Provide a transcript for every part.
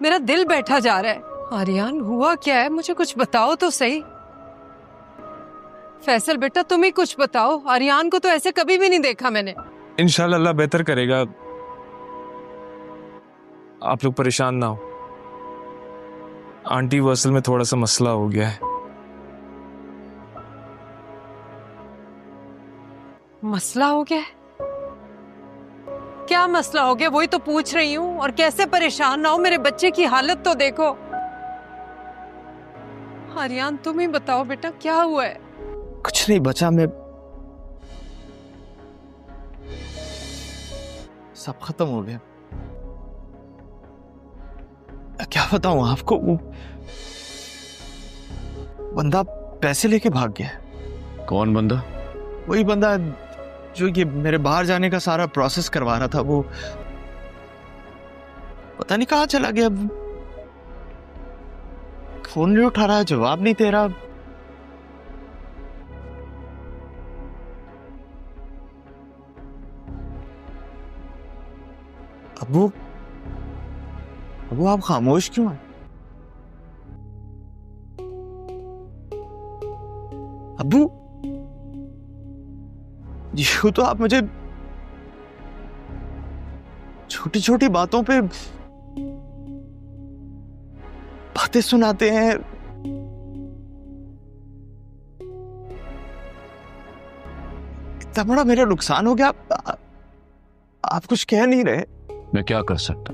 میرا دل بیٹھا جا رہا ہے۔ آریان ہوا کیا ہے؟ مجھے کچھ بتاؤ تو صحیح۔ فیصل بیٹا تم ہی کچھ بتاؤ، آریان کو تو ایسے کبھی بھی نہیں دیکھا میں نے۔ انشاءاللہ اللہ بہتر کرے گا، آپ لوگ پریشان نہ ہو۔ آنٹی وہ اصل میں تھوڑا سا مسئلہ ہو گیا ہے۔ مسئلہ ہو گیا ہے؟ کیا مسئلہ ہو گیا وہی تو پوچھ رہی ہوں، اور کیسے پریشان نہ ہو، میرے بچے کی حالت تو دیکھو۔ آریان تم ہی بتاؤ بیٹا کیا ہوا ہے؟ کچھ نہیں بچا، میں سب ختم ہو گیا۔ کیا بتاؤں آپ کو، وہ بندہ پیسے لے کے بھاگ گیا ہے۔ کون بندہ؟ وہی بندہ جو یہ میرے باہر جانے کا سارا پروسیس کروا رہا تھا، وہ پتہ نہیں کہاں چلا گیا۔ فون نہیں اٹھا رہا، جواب نہیں دے رہا۔ ابو آپ خاموش کیوں ہیں؟ ابو یوں تو آپ مجھے چھوٹی چھوٹی باتوں پہ باتیں سناتے ہیں۔ اتنا بڑا میرا نقصان ہو گیا، آپ کچھ کہہ نہیں رہے۔ میں کیا کر سکتا،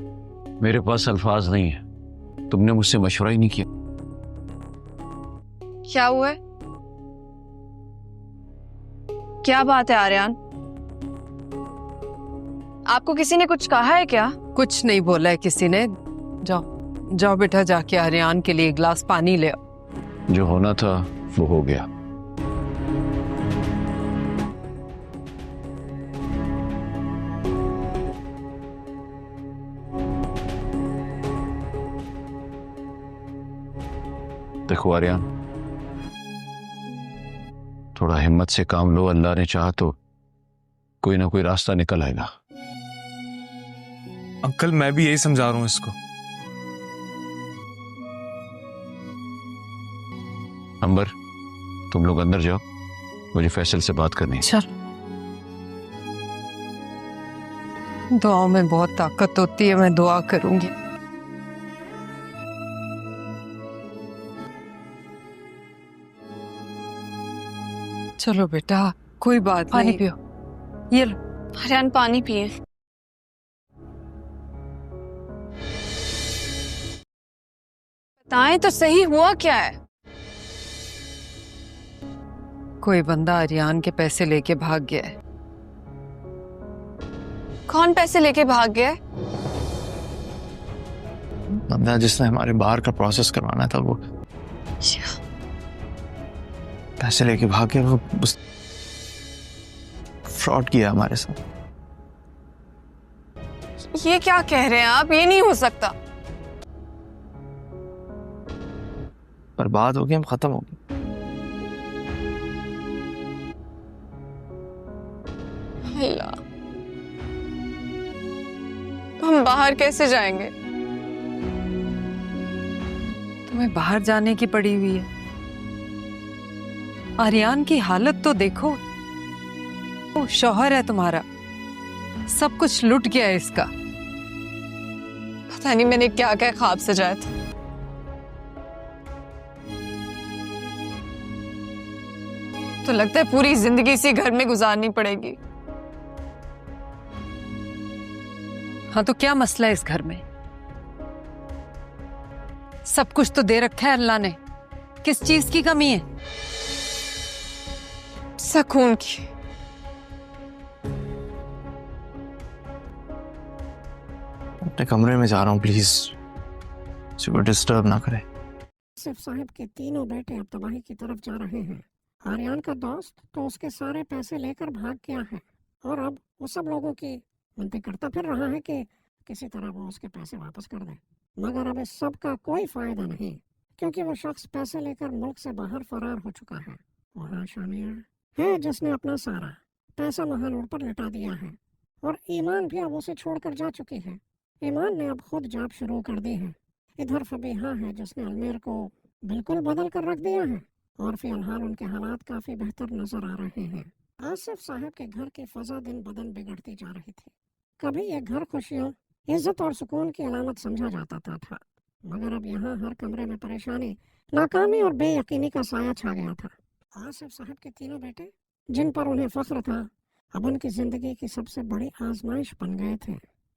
میرے پاس الفاظ نہیں ہیں۔ تم نے مجھ سے مشورہ ہی نہیں کیا۔ کیا ہوا ہے؟ کیا بات ہے آریان؟ آپ کو کسی نے کچھ کہا ہے کیا؟ کچھ نہیں بولا ہے کسی نے۔ جاؤ بیٹا، جا کے آریان کے لیے ایک گلاس پانی لے آؤ۔ جو ہونا تھا وہ ہو گیا۔ دیکھو آریان، تھوڑا ہمت سے کام لو، اللہ نے چاہا تو کوئی نہ کوئی راستہ نکل آئے گا۔ انکل میں بھی یہی سمجھا رہا ہوں اس کو۔ امبر تم لوگ اندر جاؤ، مجھے فیصل سے بات کرنی ہے۔ چل، دعاؤں میں بہت طاقت ہوتی ہے، میں دعا کروں گی۔ چلو بیٹا کوئی بات پانی نہیں، پیو۔ یہ لو۔ آریان پانی پیے۔ بتائیں تو صحیح ہوا کیا ہے؟ کوئی بندہ آریان کے پیسے لے کے بھاگ گیا ہے۔ کون پیسے لے کے بھاگ گیا ہے؟ بندہ جس نے ہمارے باہر کا پروسیس کروانا تھا، وہ پیسے لے کے بھاگ گیا۔ وہ فراڈ کیا ہمارے ساتھ۔ یہ کیا کہہ رہے ہیں آپ؟ یہ نہیں ہو سکتا۔ برباد ہو گئے، ہم ختم ہو گئے۔ اللہ، ہم باہر کیسے جائیں گے؟ تمہیں باہر جانے کی پڑی ہوئی ہے؟ آریان کی حالت تو دیکھو، وہ شوہر ہے تمہارا، سب کچھ لٹ گیا ہے اس کا۔ پتہ نہیں میں نے کیا کیا خواب سجایا تھا۔ تو لگتا ہے پوری زندگی اسی گھر میں گزارنی پڑے گی۔ ہاں تو کیا مسئلہ ہے اس گھر میں؟ سب کچھ تو دے رکھا ہے اللہ نے، کس چیز کی کمی ہے؟ سکون کی۔ اپنے کمرے میں جا رہا ہوں، پلیز کسی کو ڈسٹرب نہ کرے۔ آصف صاحب کے تینوں بیٹے اب تباہی کی طرف جا رہے ہیں۔ آریان کا دوست تو اس کے سارے پیسے لے کر بھاگ گیا ہے، اور اب وہ سب لوگوں کی منتیں کرتا پھر رہا ہے کہ کسی طرح وہ اس کے پیسے واپس کر دے، مگر اب اس سب کا کوئی فائدہ نہیں، کیونکہ وہ شخص پیسے لے کر ملک سے باہر فرار ہو چکا ہے۔ وہاں شامل ہے جس نے اپنا سارا پیسہ مہا روڈ پر لٹا دیا ہے، اور ایمان بھی اب اسے چھوڑ کر جا چکی ہے۔ ایمان نے اب خود جاب شروع کر دی ہے، इधर फबीहा है जिसने अलमेर को बिल्कुल बदल कर रख दिया है और फिलहाल उनके हालात काफी बेहतर नजर आ रहे हैं। आसिफ साहब के घर की फजा दिन बदन बिगड़ती जा रही थी। कभी ये घर खुशियों, इज्जत और सुकून की अलामत समझा जाता था, मगर अब यहाँ हर कमरे में परेशानी, नाकामी और बेयकीनी का साया छा गया था। आसिफ साहब के तीनों बेटे, जिन पर उन्हें फख्र था, अब उनकी जिंदगी की सबसे बड़ी आजमाइश बन गए थे।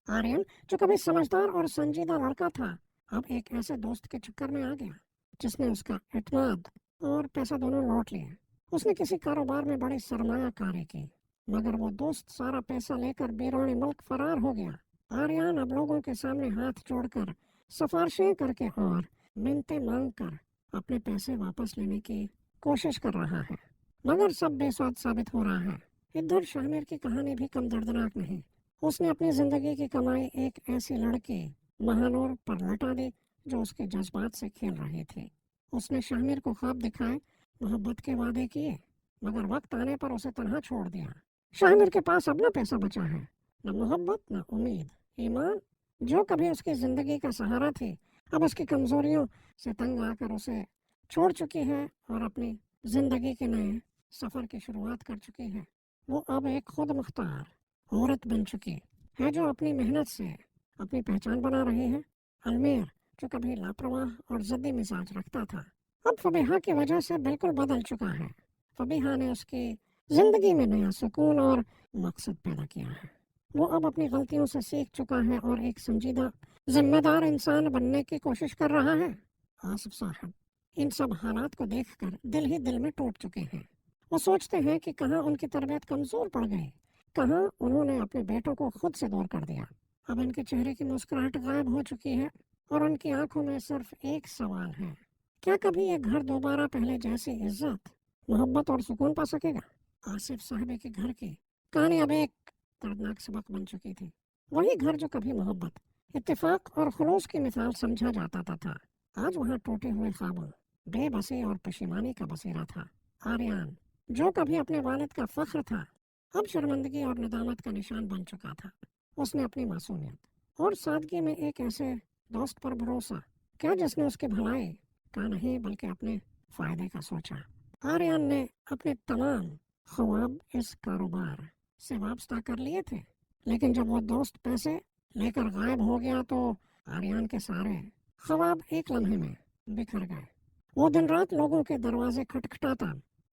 आर्यन, जो कभी समझदार और संजीदा लड़का था, अब एक ऐसे दोस्त के चक्कर में आ गया जिसने उसका एतमाद और पैसा दोनों लौट लिए। उसने किसी कारोबार में बड़ी सरमायाकारी की, मगर वो दोस्त सारा पैसा लेकर बैरून मुल्क फरार हो गया। आर्यन अब लोगों के सामने हाथ जोड़कर, सिफारिशें करके और मिन्नतें मांग कर अपने पैसे वापस लेने की कोशिश कर रहा है, मगर सब बेस्वाद साबित हो रहा है। इधर शामिर की कहानी भी कम दर्दनाक नहीं। उसने अपनी जिंदगी की कमाई एक ऐसी लड़की महानूर पर लौटा दी जो उसके जज्बात से खेल रही थी। उसने शामिर को ख्वाब दिखाए, मोहब्बत के वादे किए, मगर वक्त आने पर उसे तन्हा छोड़ दिया। शामिर के पास अब न पैसा बचा है, न मोहब्बत, न उम्मीद। ईमान, जो कभी उसकी जिंदगी का सहारा थी, अब उसकी कमजोरियों से तंग आकर उसे छोड़ चुकी है और अपनी जिंदगी के नए सफर की शुरुआत कर चुकी है। वो अब एक खुद मुख्तार औरत बन चुकी है जो अपनी मेहनत से अपनी पहचान बना रही है। अलमेर, जो कभी लापरवाह और जिद्दी मिजाज रखता था, अब फबीहा की वजह से बिल्कुल बदल चुका है। फबीहा ने उसकी जिंदगी में नया सुकून और मकसद पैदा किया है। वो अब अपनी गलतियों से सीख चुका है और एक संजीदा, जिम्मेदार इंसान बनने की कोशिश कर रहा है। आसिफ साहब इन सब हालात को देखकर दिल ही दिल में टूट चुके हैं। वो सोचते हैं कि कहाँ उनकी तरबियत कमजोर पड़ गई, कहाँ उन्होंने अपने बेटों को खुद से दूर कर दिया। अब इनके चेहरे की मुस्कुराहट गायब हो चुकी है और उनकी आंखों में सिर्फ एक सवाल है, क्या कभी ये घर दोबारा पहले जैसी इज्जत, मोहब्बत और सुकून पा सकेगा? आसिफ साहब के घर की कहानी अब एक दर्दनाक सबक बन चुकी थी। वही घर जो कभी मोहब्बत, इत्तेफाक और खुलूस की मिसाल समझा जाता था, आज वहाँ टूटे हुए ख्वाबों, बेबसी और पशेमानी का बसेरा था। आर्यन, जो कभी अपने वालिद का फख्र था, अब शर्मिंदगी और नदामत का निशान बन चुका था। उसने अपनी मासूमियत और सादगी में एक ऐसे दोस्त पर भरोसा किया जिसने उसके भलाई का नहीं बल्कि अपने फायदे का सोचा। आर्यन ने अपने तमाम ख्वाब इस कारोबार से वाबस्ता कर लिए थे, लेकिन जब वो दोस्त पैसे लेकर गायब हो गया तो आर्यन के सारे ख्वाब एक लम्हे में बिखर गए। वो दिन रात लोगों के दरवाजे खटखटाता,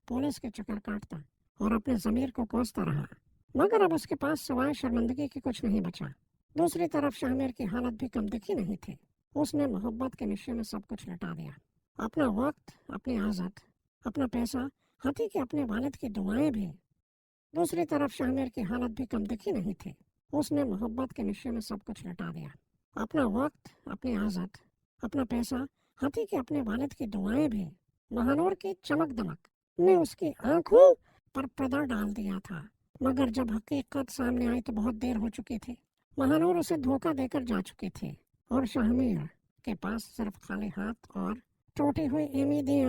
पुलिस के चक्कर काटता और अपने ज़मीर को कोसता रहा, मगर अब उसके पास सिवाय शर्मिंदगी की कुछ नहीं बचा। दूसरी तरफ शामिर की हालत भी कम दिखी नहीं थी। उसने मोहब्बत के नशे में सब कुछ लुटा दिया, अपना वक्त, अपनी आज़त, अपना पैसा, हाथी के अपने वालिद की दुआएं भी। दूसरी तरफ शामिर की हालत भी कम दिखी नहीं थी। उसने मोहब्बत के नशे में सब कुछ लुटा दिया, अपना वक्त, अपनी आज़त, अपना पैसा, हाथी के अपने वालिद की दुआएं भी। महानूर की चमक दमक ने उसकी आंखों पर पर्दा डाल दिया था, मगर जब हकीकत सामने आई तो बहुत देर हो चुकी थी। महानूर उसे धोखा देकर जा चुकी थी और शामिर के पास सिर्फ खाली हाथ और टूटी हुई उम्मीदें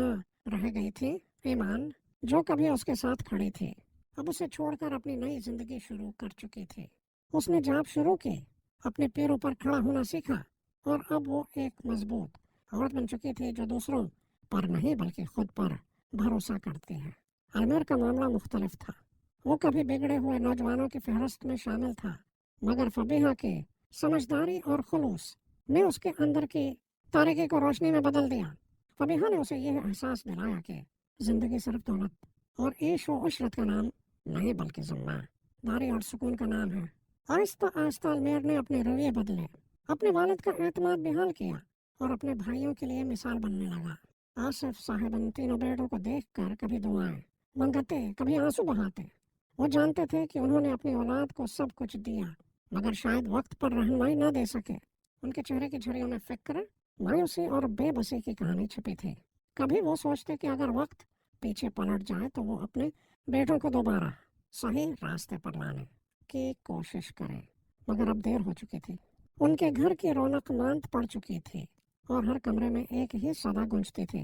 रह गई थी। ईमान, जो कभी उसके साथ खड़ी थी, अब उसे छोड़कर अपनी नई जिंदगी शुरू कर चुकी थी। उसने जॉब शुरू की, अपने पैरों पर खड़ा होना सीखा और अब वो एक मजबूत औरत बन चुकी थी जो दूसरों पर नहीं बल्कि खुद पर भरोसा करती है। अलमेर का मामला मुख्तलिफ था। वो कभी बिगड़े हुए नौजवानों की फहरिस्त में शामिल था, मगर फबीहा के समझदारी और खुलूस ने उसके अंदर की तारीकी को रोशनी में बदल दिया। फबीहा ने उसे यह एहसास दिलाया कि जिंदगी सिर्फ दौलत और ईश व उशरत का नाम नहीं बल्कि जिम्मेदारी और सुकून का नाम है। आहिस्ता आहिस्ता अलमेर ने अपने रवैये बदले, अपने वालिद का एतमाद बेहाल किया और अपने भाइयों के लिए मिसाल बनने लगा। आसिफ साहब इन तीनों बेटों को देखकर कभी दुआएं मंगाते, कभी आंसू बहाते। वो जानते थे कि उन्होंने अपनी औलाद को सब कुछ दिया, मगर शायद वक्त पर रहनुमाई न दे सके। उनके चेहरे की झुर्रियों में फिक्र, मायूसी और बेबसी की कहानी छिपी थी। कभी वो सोचते कि अगर वक्त पीछे पलट जाए तो वो अपने बेटों को दोबारा सही रास्ते पर लाने की कोशिश करें, मगर अब देर हो चुकी थी। उनके घर की रौनक मांद पड़ चुकी थी और हर कमरे में एक ही सदा गूंजती थी,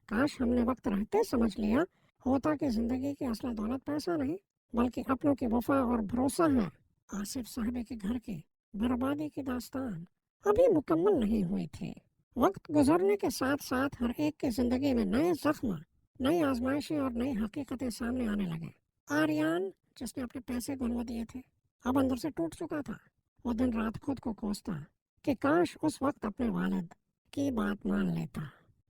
काश हमने वक्त रहते समझ लिया होता कि जिंदगी की असल दौलत पैसा नहीं बल्कि अपनों की वफा और भरोसा है। आसिफ साहब के घर की बर्बादी की दास्तान अभी मुकम्मल नहीं हुई थी। वक्त गुजरने के साथ साथ हर एक की जिंदगी में नए जख्म, नई आजमाइशें और नई हकीकतें सामने आने लगे। आर्यन, जिसने अपने पैसे गुनवा दिए थे, अब अंदर से टूट चुका था। वो दिन रात खुद को कोसता कि काश उस वक्त अपने वालिद की बात मान लेता,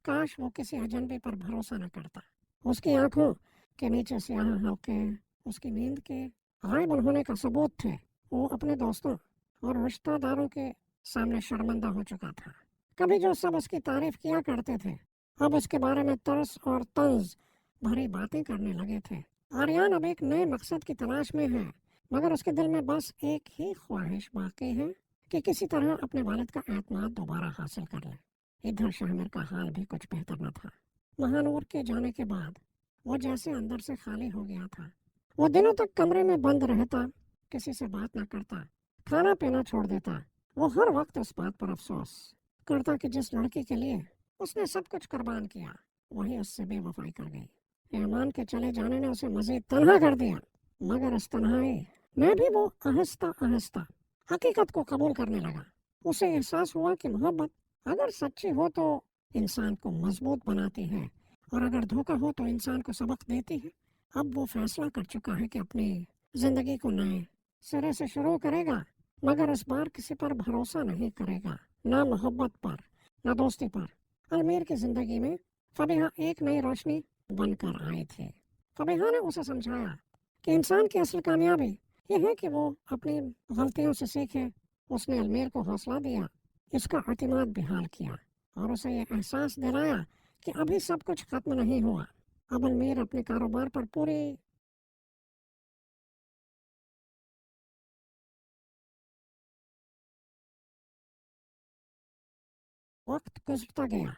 काश वो किसी अजनबी पर भरोसा न करता। उसकी आंखों के नीचे स्याह हल्के उसकी नींद के गायब होने का सबूत थे। वो अपने दोस्तों और रिश्तेदारों के सामने शर्मिंदा हो चुका था। कभी जो सब उसकी तारीफ किया करते थे, अब उसके बारे में तरस और तंज भरी बातें करने लगे थे। आर्यन अब एक नए मकसद की तलाश में है, मगर उसके दिल में बस एक ही ख्वाहिश बाकी है कि किसी तरह अपने वालिद का एतमाद दोबारा हासिल कर ले। इधर शामिर का हाल भी कुछ बेहतर न था। महानूर के जाने के बाद वो जैसे अंदर से खाली हो गया था। वो दिनों तक कमरे में बंद रहता, किसी से बात न करता, खाना पीना छोड़ देता। वो हर वक्त उस बात पर अफसोस करता कि जिस लड़की के लिए उसने सब कुछ कुर्बान किया, वही उससे बेवफाई कर गई। रहमान के चले जाने ने उसे मजीद तन्हा कर दिया, मगर इस तन्हाई में भी वो आहिस्ता आहिस्ता हकीकत को कबूल करने लगा। उसे एहसास हुआ कि मोहब्बत अगर सच्ची हो तो इंसान को मजबूत बनाती है, और अगर धोखा हो तो इंसान को सबक देती है। अब वो फैसला कर चुका है कि अपनी जिंदगी को नए सिरे से शुरू करेगा, मगर इस बार किसी पर भरोसा नहीं करेगा, ना मोहब्बत पर, ना दोस्ती पर। अलमीर की जिंदगी में फबीहा एक नई रोशनी बनकर आए थे। फबीहा ने उसे समझाया कि इंसान की असल कामयाबी यह है कि वो अपनी गलतियों से सीखे। उसने अलमीर को हौसला दिया, इसका एतमाद बेहाल किया और उसे यह एहसास दिलाया कि अभी सब कुछ खत्म नहीं हुआ। अब अलमीर अपने कारोबार पर पूरी वक्त गुजरता गया,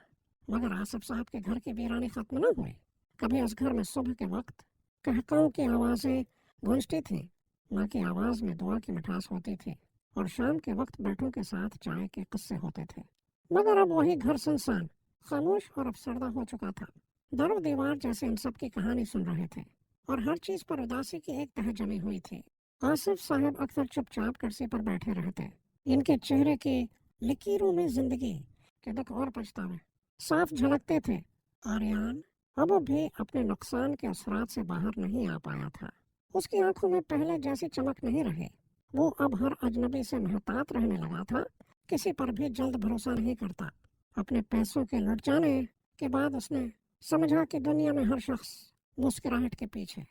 मगर आसिफ साहब के घर की वीरानी खत्म न हुई। कभी उस घर में सुबह के वक्त कहकाओं की आवाज़ें गूंजती थीं, माँ की आवाज़ में दुआ की मिठास होती थी, और शाम के वक्त बैठों के साथ चाय के किस्से होते थे। मगर अब वही घर सुनसान, खामोश और अफसरदा हो चुका था। दर दीवार जैसे इन सब की कहानी सुन रहे थे, और हर चीज़ पर उदासी की एक तह जमी हुई थी। आसिफ साहब अक्सर चुपचाप कुर्सी पर बैठे रहते। इनके चेहरे की लकीरों में जिंदगी के दुख और पछतावे साफ झलकते थे। आर्यन अब भी अपने नुकसान के असरात से बाहर नहीं आ पाया था। उसकी आंखों में पहले जैसी चमक नहीं रही। वो अब हर अजनबी से महतात रहने लगा था, किसी पर भी जल्द भरोसा नहीं करता। अपने पैसों के लुट जाने के बाद उसने समझा कि दुनिया में हर शख्स मुस्कुराहट के पीछे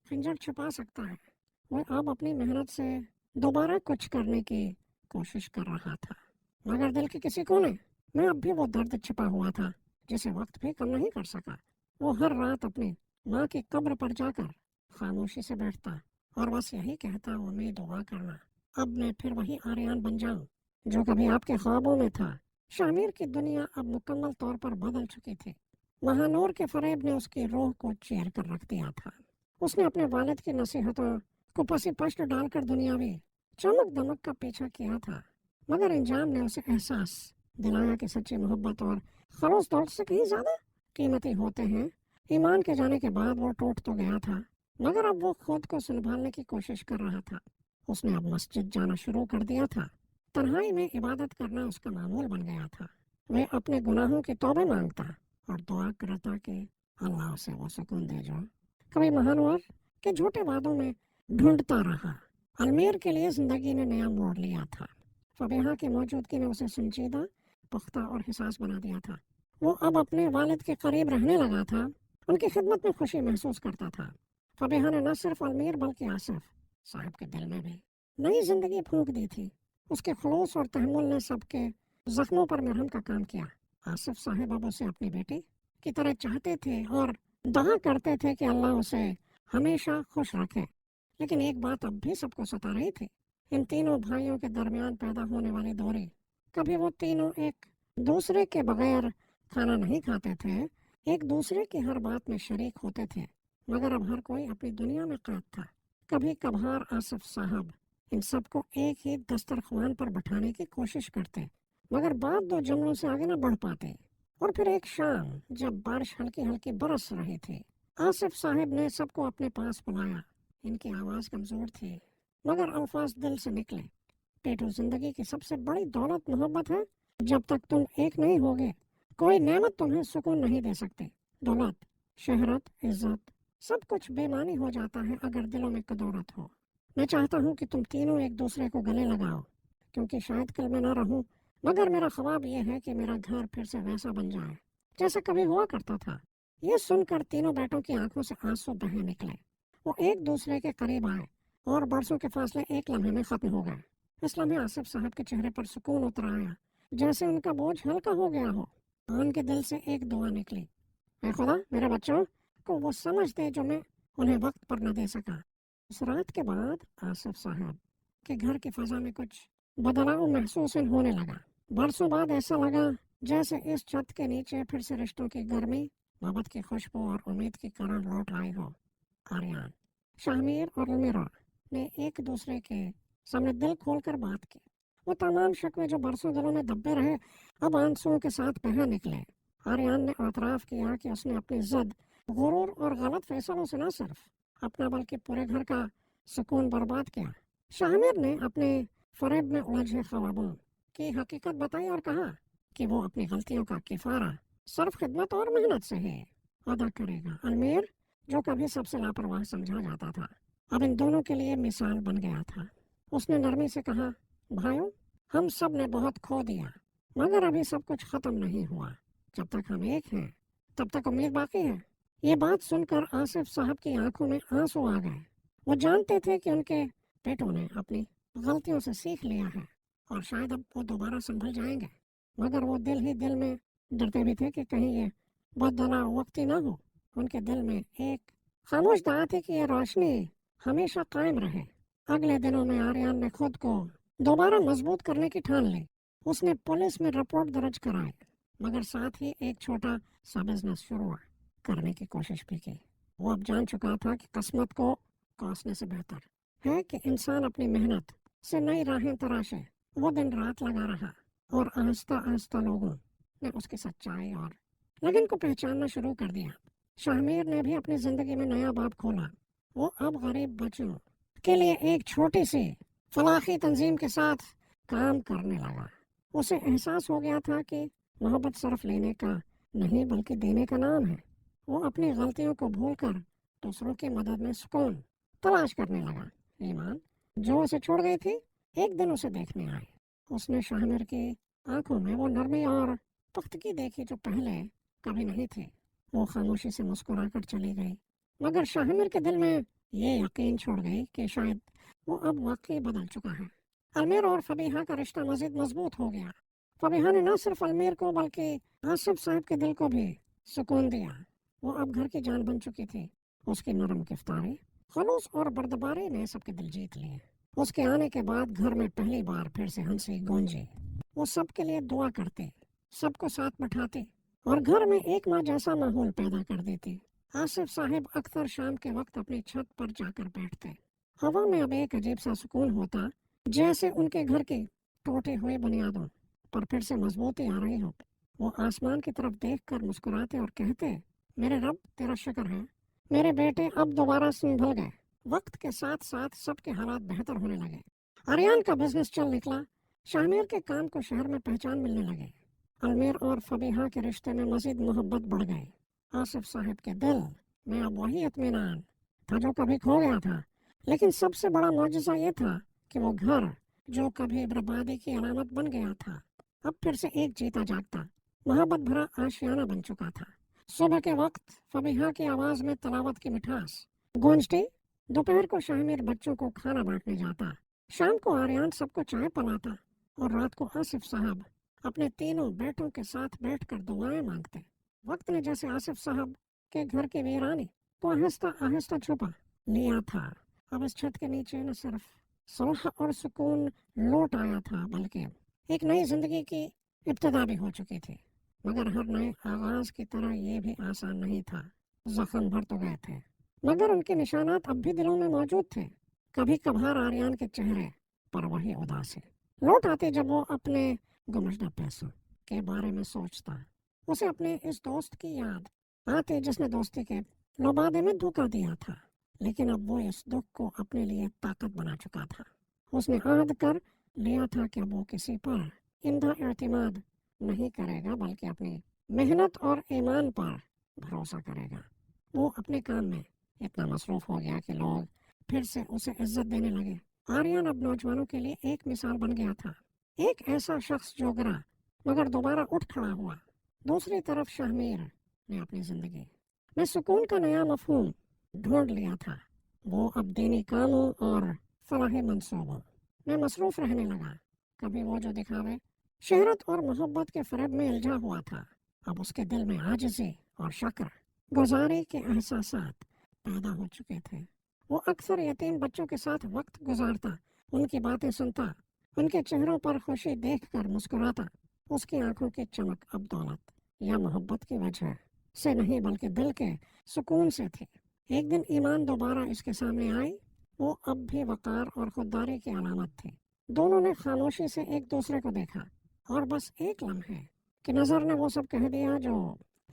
खंजर छुपा सकता है। वो अब अपनी मेहनत से दोबारा कुछ करने की कोशिश कर रहा था, मगर दिल के किसी कोने में अब भी वो दर्द छिपा हुआ था जिसे वक्त भी कम नहीं कर सका। वो हर रात अपनी माँ की कब्र पर जाकर खामोशी से बैठता और बस यही कहता, उम्मीद दुआ करना अब मैं फिर वही आर्यन बन जाऊं जो कभी आपके ख्वाबों में था। शामिर की दुनिया अब मुकम्मल तौर पर बदल चुकी थी। महानूर के फरेब ने उसकी रूह को चीर कर रख दिया था। उसने अपने वालिद की नसीहतों को पसी पश्त डालकर दुनियावी चमक दमक का पीछा किया था, मगर इंजाम ने उसे एहसास दिलाया कि सच्ची मोहब्बत और खलूस दौलत से कहीं ज्यादा कीमती होते हैं। ईमान के जाने के बाद वो टूट तो गया था, मगर अब वो खुद को संभालने की कोशिश कर रहा था। उसने अब मस्जिद जाना शुरू कर दिया था। तन्हाई में इबादत करना उसका मामूल बन गया था। वह अपने गुनाहों की तौबे मांगता और दुआ करता कि अल्लाह उसे वो सुकून दे जो कभी महानूर के झूठे वादों में ढूंढता रहा। अलमीर के लिए जिंदगी ने नया मोड़ लिया था। फबीहा की मौजूदगी ने उसे संजीदा, पुख्ता और हिसास बना दिया था। वो अब अपने वालिद के करीब रहने लगा था, उनकी खिदमत में खुशी महसूस करता था। फबीहा ने न सिर्फ अलमीर बल्कि आसिफ साहब के दिल में भी नई जिंदगी फूंक दी थी। उसके खलूस और तहम्मुल ने सबके जख्मों पर मरहम का काम किया। आसिफ साहब अब उसे अपनी बेटी की तरह चाहते थे और दुआ करते थे कि अल्लाह उसे हमेशा खुश रखे। लेकिन एक बात अब भी सबको सता रही थी, इन तीनों भाइयों के दरमियान पैदा होने वाली दूरी। कभी वो तीनों एक दूसरे के बगैर खाना नहीं खाते थे, एक दूसरे की हर बात में शरीक होते थे, मगर अब हर कोई अपनी दुनिया में कैद था। कभी कभार आसिफ साहब इन सबको एक ही दस्तरख्वान पर बैठाने की कोशिश करते, मगर बात दो जुमलों से आगे न बढ़ पाते। और फिर एक शाम जब बारिश हल्की हल्की बरस रही थी, आसिफ साहब ने सबको अपने पास बुलाया। इनकी आवाज़ कमज़ोर थी, मगर अल्फाज दिल से निकले। पेटो जिंदगी की सबसे बड़ी दौलत मोहब्बत है, जब तक तुम एक नहीं होगे कोई नेमत तुम्हें सुकून नहीं दे सकती। दौलत, शहरत, इज्जत सब कुछ बेमानी हो जाता है अगर दिलों में कदौरत हो। मैं चाहता हूँ कि तुम तीनों एक दूसरे को गले लगाओ, क्योंकि शायद कल मैं ना रहूं, मगर मेरा ख्वाब ये है कि मेरा घर फिर से वैसा बन जाए जैसा कभी हुआ करता था। ये सुनकर तीनों बेटों की आंखों से आंसू बहे निकले। वो एक दूसरे के करीब आए और बरसों के फासले एक लम्हे में खत्म हो गए। इस लम्हे आसिफ साहब के चेहरे पर सुकून उतर आया, जैसे उनका बोझ हल्का हो गया हो। उनके दिल से एक दुआ निकली, ऐ खुदा मेरे बच्चों को वो समझ दे जो मैं उन्हें वक्त पर न दे सका। उस रात के बाद आसिफ साहब के घर की फजा में कुछ बदलाव महसूस होने लगा। बरसों बाद ऐसा लगा जैसे इस छत के नीचे फिर से रिश्तों की गर्मी, मोहब्बत की खुशबू और उम्मीद की किरण लौट आई हो। आर्यन, शाहमीर और अलमीरा ने एक दूसरे के सामने दिल खोलकर बात की। वो तमाम शिकवे जो बरसों दिलों में दबे रहे अब आंसुओं के साथ बह निकले। आर्यन ने एतराफ़ किया कि उसने अपनी जिद, गुरूर और गलत फैसलों से न सिर्फ अपना बल्कि पूरे घर का सुकून बर्बाद किया। शाहमीर ने अपने फरेब में उलझे ख्वाबों की हकीकत बताई और कहा कि वो अपनी गलतियों का किफारा सिर्फ खिदमत और मेहनत से ही अदा करेगा। अलमीर, जो कभी सबसे लापरवाह समझा जाता था, अब इन दोनों के लिए मिसाल बन गया था। उसने नरमी से कहा, भाइयों, हम सब ने बहुत खो दिया, मगर अभी सब कुछ खत्म नहीं हुआ। जब तक हम एक हैं तब तक उम्मीद बाकी है। ये बात सुनकर आसिफ साहब की आंखों में आंसू आ गए। वो जानते थे कि उनके बेटों ने अपनी गलतियों से सीख लिया है और शायद अब वो दोबारा संभल जाएंगे, मगर वो दिल ही दिल में डरते भी थे कि कहीं ये बदला वक्त ही ना हो। उनके दिल में एक खामोश दुआ थी कि ये रोशनी हमेशा कायम रहे। अगले दिनों में आर्यन ने खुद को दोबारा मजबूत करने की ठान ली। उसने पुलिस में रिपोर्ट दर्ज कराई, मगर साथ ही एक छोटा सा बिजनेस शुरू करने की कोशिश भी की। वो अब जान चुका था कि किस्मत को कोसने से बेहतर है कि इंसान अपनी मेहनत से नई राहें तराशे। वो दिन रात लगा रहा और आहिस्ता आहिस्ता लोगों ने उसकी सच्चाई और लगन को पहचानना शुरू कर दिया। शाहमीर ने भी अपनी जिंदगी में नया बाब खोला। वो अब गरीब बच्चों के लिए एक छोटी सी फलाही तंजीम के साथ काम करने लगा। उसे एहसास हो गया था कि मोहब्बत सिर्फ लेने का नहीं बल्कि देने का नाम है। वो अपनी गलतियों को भूलकर दूसरों की मदद में सुकून तलाश करने लगा। ईमान, जो उसे छोड़ गई थी, एक दिन उसे देखने आई। उसने शाहमीर की आंखों में वो नरमी और पुख्तगी देखी जो पहले कभी नहीं थी। वो खामोशी से मुस्कुराकर चली गई, मगर शाहमीर के दिल में ये यकीन छोड़ गई कि शायद वो अब वाकई बदल चुका है। अलमीर और फबीहा का रिश्ता मजीद मजबूत हो गया। फबीहा ने न सिर्फ अलमीर को बल्कि आसिफ साहब के दिल को भी सुकून दिया। वो अब घर की जान बन चुकी थी। उसकी नरम गिरफ्तारी, खलूस और बर्दबारी ने सबके दिल जीत लिए। उसके आने के बाद घर में पहली बार फिर से हंसी गूंजी। वो सबके लिए दुआ करते, सबको साथ बैठाते और घर में एक माँ जैसा माहौल पैदा कर देती। आसिफ साहब अक्सर शाम के वक्त अपनी छत पर जाकर बैठते। हवा में अब एक अजीब सा सुकून होता, जैसे उनके घर के टूटे हुए बुनियादों पर फिर से मजबूती आ रही हो। वो आसमान की तरफ देखकर मुस्कुराते और कहते, मेरे रब, तेरा शुक्र है, मेरे बेटे अब दोबारा संभल गए। वक्त के साथ साथ सबके हालात बेहतर होने लगे। आर्यन का बिजनेस चल निकला। शाहमीर के काम को शहर में पहचान मिलने लगे। अलमीर और फबीहा के रिश्ते में मजीद मोहब्बत बढ़ गई। आसिफ साहब के दिल में अब वही इत्मीनान था जो कभी खो गया था। लेकिन सबसे बड़ा मौजज़ा ये था कि वो घर जो कभी बर्बादी की अलामत बन गया था, अब फिर से एक जीता जागता मोहब्बत भरा आशियाना बन चुका था। सुबह के वक्त फबीहा की आवाज में तलावत की मिठास गूंजती। दोपहर को शाहमीर बच्चों को खाना बांटने जाता। शाम को आर्यन सबको चाय पिलाता और रात को आसिफ साहब अपने तीनों बेटों के साथ बैठकर दुआएं मांगते। वक्त ने जैसे आसिफ साहब के घर की वीरानी को आहिस्ता आहिस्ता छुपा लिया था। अब इस छत के नीचे न सिर्फ सुलह और सुकून लौट आया था, बल्कि एक नई जिंदगी की इब्तिदा भी हो चुकी थी। मगर हर नए आगाज की तरह ये भी आसान नहीं था। जख्म भर तो गए थे, मगर उनके निशानात अब भी दिलों में मौजूद थे। कभी कभार आर्यन के चेहरे पर वही उदासी लौट आती जब वो अपने गुमशुदा पैसों के बारे में सोचता। उसे अपने इस दोस्त की याद आती जिसने दोस्ती के लबादे में धोखा दिया था। लेकिन अब वो इस दुख को अपने लिए ताकत बना चुका था। उसने आद कर लिया था कि अब वो किसी पर इंधा एतमाद नहीं करेगा बल्कि अपनी मेहनत और ईमान पर भरोसा करेगा। वो अपने काम में इतना मसरूफ हो गया कि लोग फिर से उसे इज्जत देने लगे। आर्यन अब नौजवानों के लिए एक मिसाल बन गया था, एक ऐसा शख्स जो गिरा मगर दोबारा उठ खड़ा हुआ। दूसरी तरफ शाहमीर ने अपनी जिंदगी में सुकून का नया मफहूम ढूंढ लिया था। वो अब दीनी कामों और फलाही मंसूबों में मसरूफ रहने लगा। कभी वो जो दिखावे, शहरत और मोहब्बत के फरेब में उलझा हुआ था, अब उसके दिल में आजिज़ी और शक्र गुजारी के एहसासात पैदा हो चुके थे। वो अक्सर यतीम बच्चों के साथ वक्त गुजारता, उनकी बातें सुनता, उनके चेहरों पर खुशी देखकर मुस्कुराता। उसकी आंखों की चमक अब दौलत या मोहब्बत की वजह से नहीं बल्कि दिल के सुकून से थी। एक दिन ईमान दोबारा इसके सामने आई। वो अब भी वकार और खुददारी की अलामत थी। दोनों ने खामोशी से एक दूसरे को देखा और बस एक लम्हे कि नजर ने वो सब कह दिया जो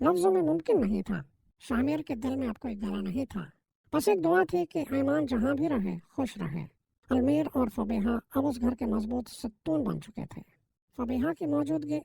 लफ्जों में मुमकिन नहीं था। शामिर के दिल में अब कोई गला नहीं था, बस एक दुआ थी कि ईमान जहाँ भी रहे खुश रहे। अलमीर और फबीहा अब उस घर के मजबूत सत्तून बन चुके थे। फबीहा की मौजूदगी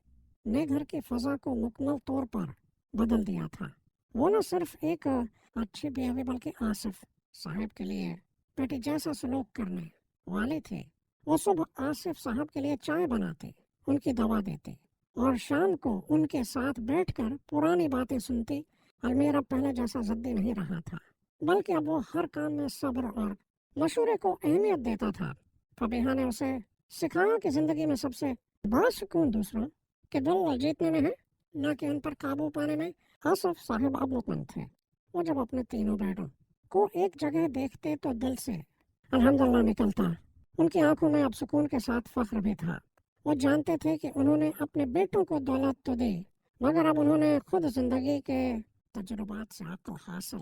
ने घर की फजा को मुकम्मल तौर पर बदल दिया था। वो न सिर्फ एक अच्छी बीवी बल्कि आसिफ साहब के लिए बेटी जैसा सलूक करने वाले थे। वो सुबह आसिफ साहब के लिए चाय बनाते, उनकी दवा देते और शाम को उनके साथ बैठकर पुरानी बातें सुनती। अलमीर अब पहले जैसा जिद्दी नहीं रहा था, बल्कि अब वो हर काम में सब्र और मशवरे को अहमियत देता था। फबीहा ने उसे सिखाया कि जिंदगी में सबसे बड़ा सुकून दूसरों के दिल जीतने में है, न कि उन पर काबू पाने में। आसिफ साहब अब मुतमईन थे। वो जब अपने तीनों बेटों को एक जगह देखते तो दिल से अल्हम्दुलिल्लाह निकलता। उनकी आंखों में अब सुकून के साथ फख्र भी था। वो जानते थे कि उन्होंने अपने बेटों को दौलत तो दी, मगर अब उन्होंने खुद जिंदगी के तजुर्बात से अक्ल हासिल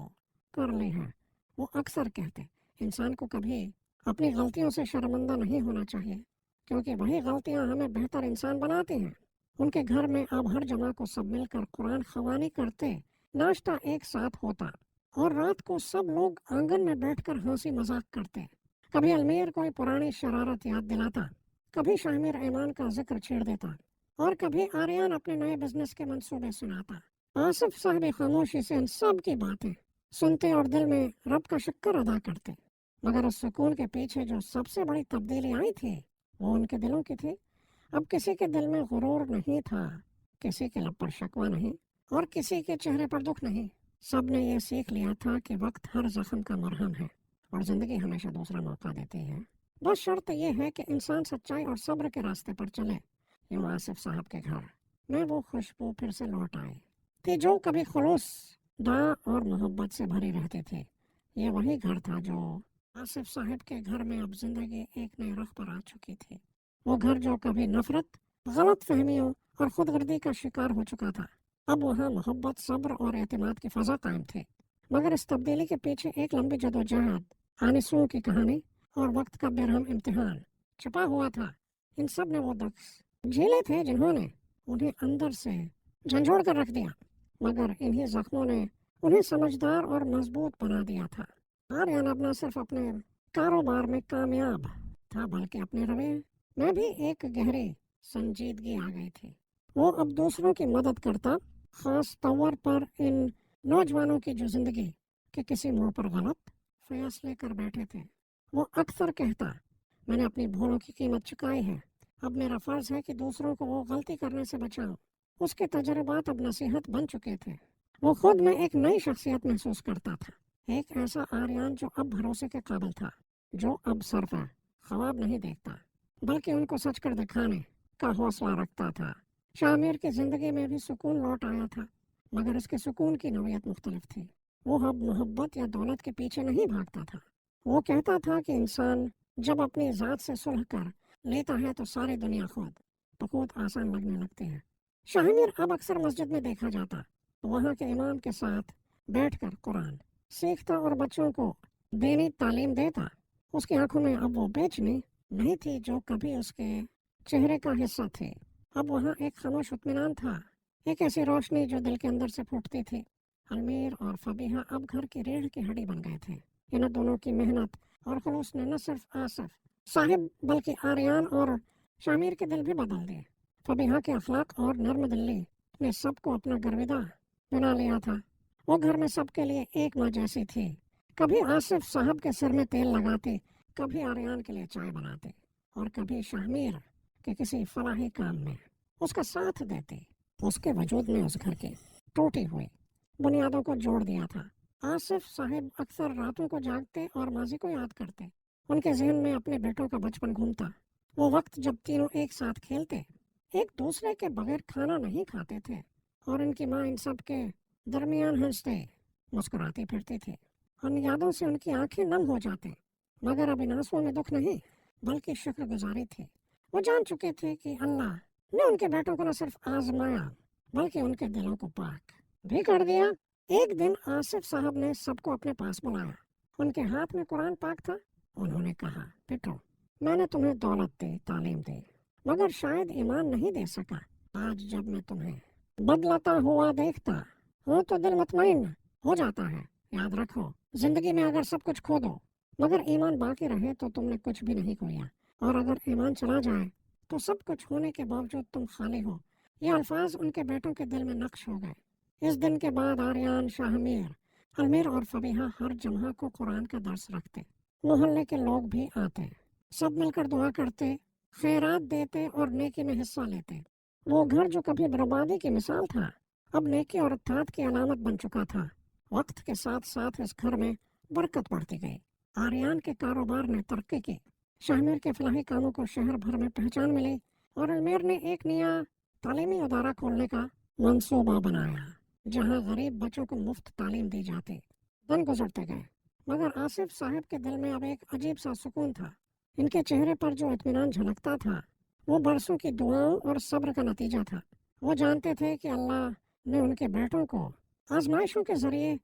कर ली है। वो अक्सर कहते, इंसान को कभी अपनी गलतियों से शर्मिंदा नहीं होना चाहिए, क्योंकि वही गलतियां हमें बेहतर इंसान बनाती हैं। उनके घर में अब हर जमा को सब मिलकर कुरान ख्वानी करते, नाश्ता एक साथ होता और रात को सब लोग आंगन में बैठकर हंसी मजाक करते। कभी अलमीर कोई पुरानी शरारत याद दिलाता, कभी शामिर ईमान का जिक्र छेड़ देता और कभी आर्यन अपने नए बिजनेस के मंसूबे सुनाता। आसिफ साहब खामोशी से इन सब की बातें सुनते और दिल में रब का शुक्र अदा करते। मगर उस सुकून के पीछे जो सबसे बड़ी तब्दीली आई थी वो उनके दिलों की थी। अब किसी के दिल में गुरूर नहीं था, किसी के लब पर शकवा नहीं और किसी के चेहरे पर दुख नहीं। सब ने यह सीख लिया था कि वक्त हर जख्म का मरहम है और जिंदगी हमेशा दूसरा मौका देती है। बस शर्त यह है कि इंसान सच्चाई और सब्र के रास्ते पर चले। यूं आसिफ साहब के घर में वो खुशबू फिर से लौट आई थी जो कभी खुलूस, दुआ और मोहब्बत से भरी रहते थे। ये वही घर था जो आसिफ साहब के घर में अब जिंदगी एक नए रुख पर आ चुकी थी। वो घर जो कभी नफरत, गलत फहमियों और खुदगर्दी का शिकार हो चुका था, अब वहाँ मोहब्बत, सब्र और एतमाद की फजा कायम थे। मगर इस तब्दीली के पीछे एक लंबी जदोजहद, आनिसों की कहानी और वक्त का बेरहम इम्तिहान छुपा हुआ था। इन सब ने वो दुख झेले थे जिन्होंने उन्हें अंदर से झंझोड़ कर रख दिया, मगर इन्हीं जख्मों ने उन्हें समझदार और मजबूत बना दिया था। आर्यन अब न सिर्फ अपने कारोबार में कामयाब था बल्कि अपने रवैये में भी एक गहरी संजीदगी आ गई थी। वो अब दूसरों की मदद करता, खास तौर पर इन नौजवानों की जो जिंदगी के किसी मोड़ पर गलत फैसले कर बैठे थे। वो अक्सर कहता, मैंने अपनी भूलों की कीमत चुकाई है, अब मेरा फर्ज है कि दूसरों को वो गलती करने से बचाऊं। उसके तजुर्बात अब नसीहत बन चुके थे। वो खुद में एक नई शख्सियत महसूस करता था, एक ऐसा आर्यन जो अब भरोसे के काबिल था, जो अब सिर्फ ख्वाब नहीं देखता बल्कि उनको सच कर दिखाने का हौसला रखता था। शामिर की जिंदगी में भी सुकून लौट आया था, मगर उसके सुकून की नौयत मुख्तलिफ थी। वो अब मोहब्बत या दौलत के पीछे नहीं भागता था। वो कहता था कि इंसान जब अपनी ज़ात से सुलह कर लेता है तो सारी दुनिया खुद आसान लगने लगती है। शामिर अब अक्सर मस्जिद में देखा जाता, वहाँ के इमाम के साथ बैठकर कुरान सीखता और बच्चों को दीनी तालीम देता। उसकी आंखों में अब वो बेचैनी नहीं थी जो कभी उसके चेहरे का हिस्सा थे। अब वहाँ एक खामोश इत्मीनान था, एक ऐसी रोशनी जो दिल के अंदर से फूटती थी। अलमीर और फबीहा अब घर की रीढ़ की हड्डी बन गए थे। इन दोनों की मेहनत और खुलूस ने न सिर्फ आसिफ साहिब बल्कि आर्यन और शामिर के दिल भी बदल दिए। फबीहा के अखलाक और नर्म दिली ने सबको अपना गर्विदा बना लिया था। वो घर में सबके लिए एक माँ जैसी थी। कभी आसिफ साहब के सिर में तेल लगाते, कभी आर्यान के लिए चाय बनाते और कभी शाहमीर के किसी फलाही काम में उसका साथ देते। उसके वजूद ने उस घर की टूटी हुई बुनियादों को जोड़ दिया था। आसिफ साहब अक्सर रातों को जागते और माजी को याद करते। उनके जहन में अपने बेटों का बचपन घूमता, वो वक्त जब तीनों एक साथ खेलते, एक दूसरे के बगैर खाना नहीं खाते थे और इनकी माँ इन सब के दरमियान हंसते मुस्कुराती फिरती थी। उन यादों से उनकी आंखें नम हो जाते, मगर अब इन आंसुओं में दुख नहीं बल्कि शुक्रगुजारी थी। वो जान चुके थे कि अल्लाह ने उनके बेटों को न सिर्फ आजमाया बल्कि उनके दिलों को पाक भी कर दिया। एक दिन आसिफ साहब ने सबको अपने पास बुलाया। उनके हाथ में कुरान पाक था। उन्होंने कहा, बेटो, मैंने तुम्हें दौलत दी, तालीम दी, मगर शायद ईमान नहीं दे सका। आज जब मैं तुम्हें बदलता हुआ देखता हूँ तो दिल मुतमईन हो जाता है। याद रखो, जिंदगी में अगर सब कुछ खो दो मगर ईमान बाकी रहे तो तुमने कुछ भी नहीं खोया, और अगर ईमान चला जाए तो सब कुछ होने के बावजूद तुम खाली हो। ये अल्फाज उनके बेटों के दिल में नक्श हो गए। इस दिन के बाद आर्यान, शाहमीर, अलमीर और फबीहा हर जम्हा को कुरान का दर्स रखते। मोहल्ले के लोग भी आते, सब मिलकर दुआ करते, खैरात देते और नेकी में हिस्सा लेते। वो घर जो कभी बर्बादी की मिसाल था अब नेकी और इत्तेहाद की अलामत बन चुका था। वक्त के साथ साथ इस घर में बरकत बढ़ती गई। आर्यान के कारोबार ने तरक्की की, शाहमीर के फलाही कामों को शहर भर में पहचान मिली और अलमीर ने एक नया तालीमी अदारा खोलने का मंसूबा बनाया जहां गरीब बच्चों को मुफ्त तालीम दी जाती। दिन गुजरते गए मगर आसिफ साहब के दिल में अब एक अजीब सा सुकून था। इनके चेहरे पर जो इत्मीनान झलकता था वो बरसों की दुआओं और सब्र का नतीजा था। वो जानते थे कि अल्लाह ने उनके बेटों को आजमाइशों के जरिए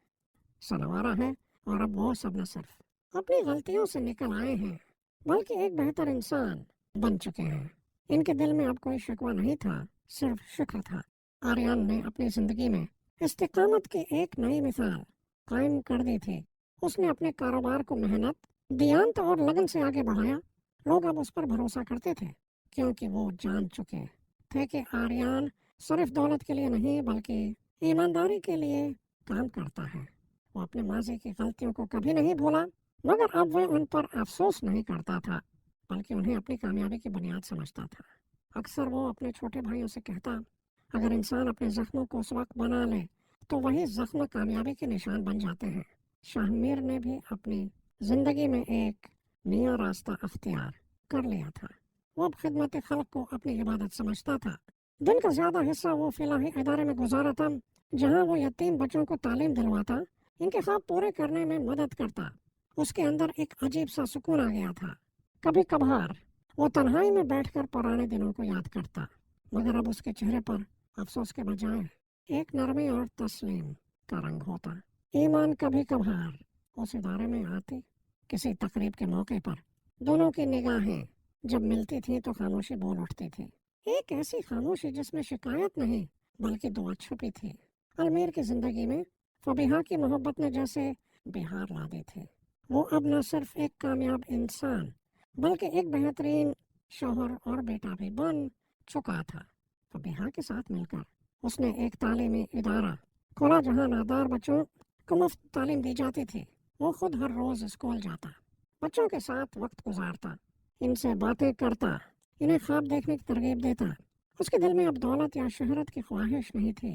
संवारा है और अब वो सब न सिर्फ अपनी गलतियों से निकल आए हैं बल्कि एक बेहतर इंसान बन चुके हैं। इनके दिल में अब कोई शिकवा नहीं था, सिर्फ शुक्र था। आर्यान ने अपनी जिंदगी में इस्तिकामत की एक नई मिसाल कायम कर दी थी। उसने अपने कारोबार को मेहनत, दियानत और लगन से आगे बढ़ाया। लोग अब उस पर भरोसा करते थे क्योंकि वो जान चुके थे कि आर्यान सिर्फ दौलत के लिए नहीं बल्कि ईमानदारी के लिए काम करता है। वो अपने माजी की गलतियों को कभी नहीं भूला मगर अब वह उन पर अफसोस नहीं करता था बल्कि उन्हें अपनी कामयाबी की बुनियाद समझता था। अक्सर वो अपने छोटे भाइयों से कहता, अगर इंसान अपने जख्मों को उस वक्त बना ले तो वही जख्म कामयाबी के निशान बन जाते हैं। शाहमीर ने भी अपनी जिंदगी में एक नया रास्ता अख्तियार कर लिया था। वो अब खिदमत खल्क को अपनी इबादत समझता था। दिन का ज्यादा हिस्सा वो फिलहाल इदारे में गुजारा था जहाँ वो यतीम बच्चों को तालीम दिलवाता, इनके ख्वाब पूरे करने में मदद करता। उसके अंदर एक अजीब सा सुकून आ गया था। कभी कभार वो तन्हाई में बैठकर पुराने दिनों को याद करता मगर अब उसके चेहरे पर अफसोस के बजाय एक नरमी और तस्लीम का रंग होता। ईमान कभी कभार उस इदारे में आती। किसी तकरीब के मौके पर दोनों की निगाहें जब मिलती थी तो खामोशी बोल उठती थी। एक ऐसी खामोशी जिसमें शिकायत नहीं बल्कि दुआ छुपी थी। अलमीर की जिंदगी में फबीहा की मोहब्बत ने जैसे बिहार ला दी थी। वो अब न सिर्फ एक कामयाब इंसान बल्कि एक बेहतरीन शौहर और बेटा भी बन चुका था। फबीहा के साथ मिलकर उसने एक तालीमी इदारा खोला जहाँ नादार बच्चों को मुफ्त तालीम दी जाती थी। वो खुद हर रोज स्कूल जाता, बच्चों के साथ वक्त गुजारता, इनसे बातें करता, इन्हें ख्वाब देखने की तरगीब देता। उसके दिल में अब दौलत या शोहरत की ख्वाहिश नहीं थी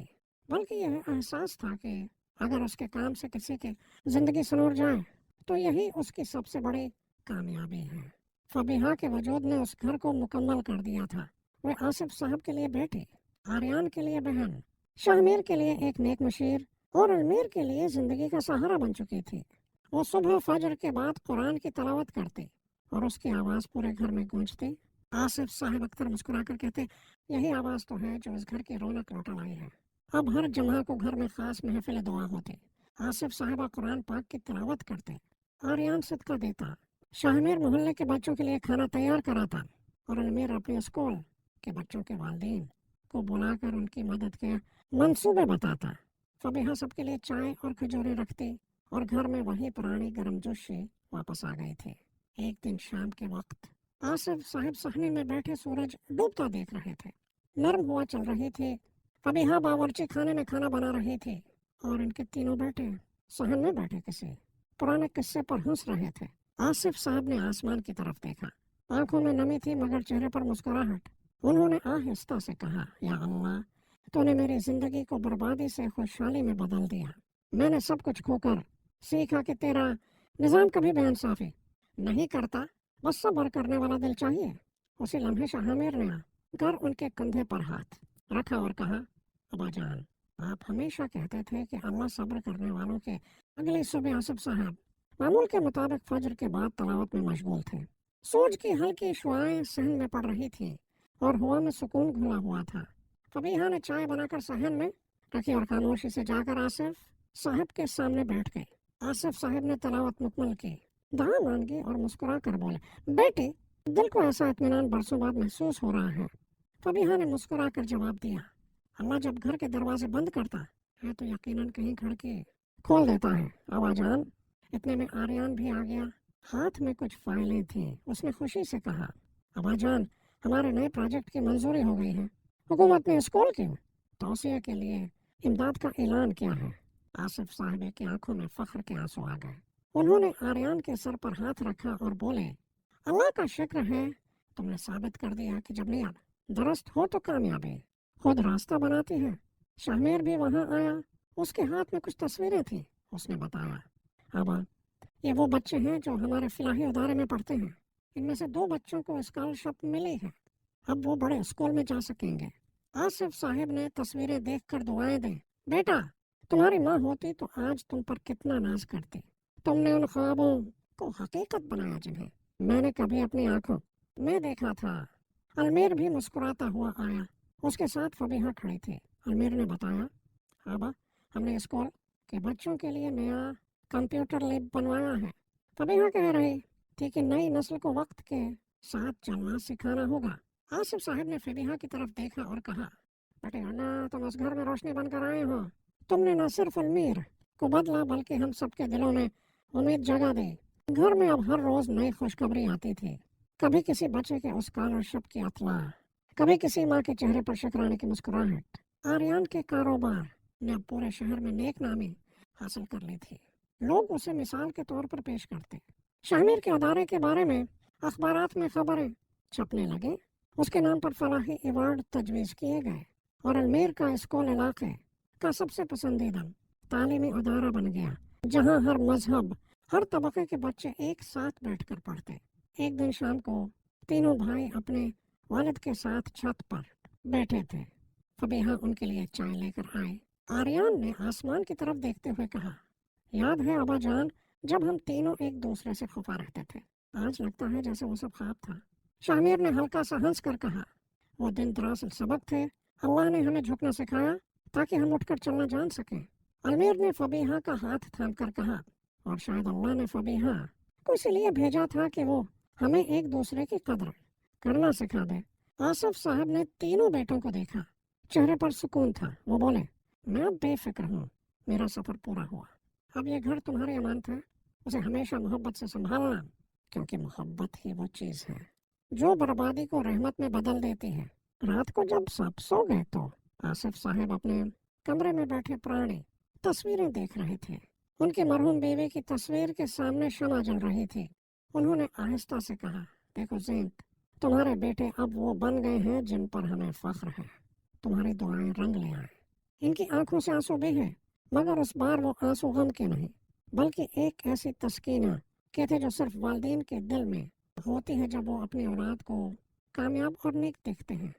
बल्कि यह एहसास था कि अगर उसके काम से किसी की जिंदगी संवर जाए तो यही उसकी सबसे बड़ी कामयाबी है। फबीहा के वजूद ने उस घर को मुकम्मल कर दिया था। वे आसिफ साहब के लिए बेटे, आर्यान के लिए बहन, शाहमीर के लिए एक नेक मुशीर और अलमीर के लिए जिंदगी का सहारा बन चुकी थी। वो सुबह फजर के बाद कुरान की तलावत करते और उसकी आवाज़ पूरे घर में गूंजती। आसिफ साहब अक्सर मुस्कुराकर कहते, यही आवाज़ तो है जो इस घर की रौनक लौटा लाई है। अब हर जम्हा को घर में खास महफिल दुआ होती। आसिफ साहिबा कुरान पाक की तिलावत करते, आर्यान सदका देता, शाहमीर मोहल्ले के बच्चों के लिए खाना तैयार कराता और अलमीर अपने स्कूल के बच्चों के वालिदैन को बुलाकर उनकी मदद के मंसूबे बताता। फबीहा सबके लिए चाय और खजूरें रखती और घर में वही पुरानी गर्मजोशी वापस आ गई थी। एक दिन शाम के वक्त आसिफ साहिब सहनी में बैठे सूरज डूबता देख रहे थे। नरम हवा चल रही थी। फबीहा बावर्ची खाने में खाना बना रही थी और इनके तीनों बेटे सहन में बैठे किसी पुराने किस्से पर हंस रहे थे। आसिफ साहब ने आसमान की तरफ देखा। आंखों में नमी थी मगर चेहरे पर मुस्कुराहट। उन्होंने आहिस्ता से कहा, या अल्लाह, तूने मेरी जिंदगी को बर्बादी से खुशहाली में बदल दिया। मैंने सब कुछ खोकर सीखा कि तेरा निज़ाम कभी बेइंसाफी नहीं करता, बस सब्र करने वाला दिल चाहिए। उसी लम्हे शाहमीर ने आकर उनके कंधे पर हाथ रखा और कहा, अब्बा जान, आप हमेशा कहते थे कि अल्लाह सब्र करने वालों के। अगली सुबह आसिफ साहब मामूल के मुताबिक फजर के बाद तलावत में मशगूल थे। सूरज की हल्की शुआएं सहन में पड़ रही थी और हवा में सुकून घुला हुआ था। फबीहा ने चाय बनाकर सहन में रखी और खामोशी से जाकर आसिफ साहब के सामने बैठ गए। आसिफ साहब ने तलावत मुकम्मल की, दुआ मांगी और मुस्कुरा कर बोले, बेटे, दिल को ऐसा इत्मीनान बरसों बाद महसूस हो रहा है। फबीहा ने मुस्कुरा कर जवाब दिया, अल्लाह जब घर के दरवाजे बंद करता है तो यकीनन कहीं खिड़की खोल देता है। आवाजान। इतने में आर्यन भी आ गया। हाथ में कुछ फाइलें थी। उसने खुशी से कहा, अब्बाजान, हमारे नए प्रोजेक्ट की मंजूरी हो गई है। हुकूमत ने स्कूल के तौसिया के लिए इमदाद का ऐलान किया है। आसिफ साहब की आंखों में फख्र के आंसू आ गए। उन्होंने आर्यन के सर पर हाथ रखा और बोले, अल्लाह का शुक्र है, तुमने साबित कर दिया कि जब नीयत दुरुस्त हो तो कामयाबी खुद रास्ता बनाती है। शाहमीर भी वहां आया। उसके हाथ में कुछ तस्वीरें थी। उसने बताया, अब ये वो बच्चे हैं जो हमारे फिलाही इदारे में पढ़ते हैं। इनमें से 2 बच्चों को स्कॉलरशिप मिली है। अब वो बड़े स्कूल में जा सकेंगे। आसिफ साहब ने तस्वीरें देखकर दुआएं दी। बेटा, तुम्हारी माँ होती तो आज तुम पर कितना नाज करती। तुमने उन ख्वाबों को हकीकत बनाया जिन्हें मैंने कभी अपनी आंखों में देखा था। अलमीर भी मुस्कुराता हुआ आया। उसके साथ फबीहा खड़ी थी। अलमीर ने बताया, आबा, हमने स्कूल के बच्चों के लिए नया कंप्यूटर लैब बनवाया है। फबीहा कह रही थी कि नई नस्ल को वक्त के साथ चलना सिखाना होगा। आसिफ साहब ने फबीहा की तरफ देखा और कहा, बेटे अन्ना, तुम इस घर में रोशनी बनकर आए हो। तुमने न सिर्फ अलमीर को बदला बल्कि हम सबके दिलों में उम्मीद जगा दी। घर में अब हर रोज नई खुशखबरी आती थी। कभी किसी बच्चे के स्कॉलरशिप की अतला, कभी किसी माँ के चेहरे पर शुक्राने की मुस्कुराहट। आर्यन के कारोबार ने अब पूरे शहर में नेक नामी हासिल कर ली थी। लोग उसे मिसाल के तौर पर पेश करते। शाहमीर के अदारे के बारे में अखबारात में खबरें छपने लगे। उसके नाम पर फलाही अवार्ड तजवीज किए गए और अलमीर का स्कूल इलाके का सबसे पसंदीदा तालीमी अदारा बन गया, जहाँ हर मजहब, हर तबके के बच्चे एक साथ बैठकर पढ़ते। एक दिन शाम को तीनों भाई अपने वालिद के साथ छत पर बैठे थे। फबीहा उनके लिए चाय लेकर आए। आर्यन ने आसमान की तरफ देखते हुए कहा, याद है अब्बा जान, जब हम तीनों एक दूसरे से खफा रहते थे? आज लगता है जैसे वो सब ख्वाब था। शाहमीर ने हल्का सा हंस कर कहा, वो दिन दरअसल सबक थे। अल्लाह ने हमें झुकना सिखाया ताकि हम उठकर चलना जान सकें। अलमीर ने फबीहा का हाथ थाम कर कहा, और शायद अल्लाह ने फबीहा को इसलिए भेजा था कि वो हमें एक दूसरे की कदर करना सिखा दे। आसिफ साहब ने तीनों बेटों को देखा। चेहरे पर सुकून था। वो बोले, मैं अब बेफिक्र हूँ। मेरा सफर पूरा हुआ। अब ये घर तुम्हारी अमानत है। उसे हमेशा मोहब्बत से संभालना, क्योंकि मोहब्बत ही वो चीज है जो बर्बादी को रहमत में बदल देती है। रात को जब सब सो गए तो आसिफ साहब अपने कमरे में बैठे पुरानी तस्वीरें देख रहे थे। उनकी मरहूम बीवी की तस्वीर के सामने शमा जल रही थी। उन्होंने आहिस्ता से कहा, देखो ज़ैन, तुम्हारे बेटे अब वो बन गए हैं जिन पर हमें फख्र है। तुम्हारी दुआएं रंग ले आए। इनकी आंखों से आंसू बहे, मगर उस बार वो आंसू गम के नहीं, बल्कि एक ऐसी तस्कीना के थे जो सिर्फ वालिदैन के दिल में होती है जब वो अपनी औलाद को कामयाब और नेक देखते हैं।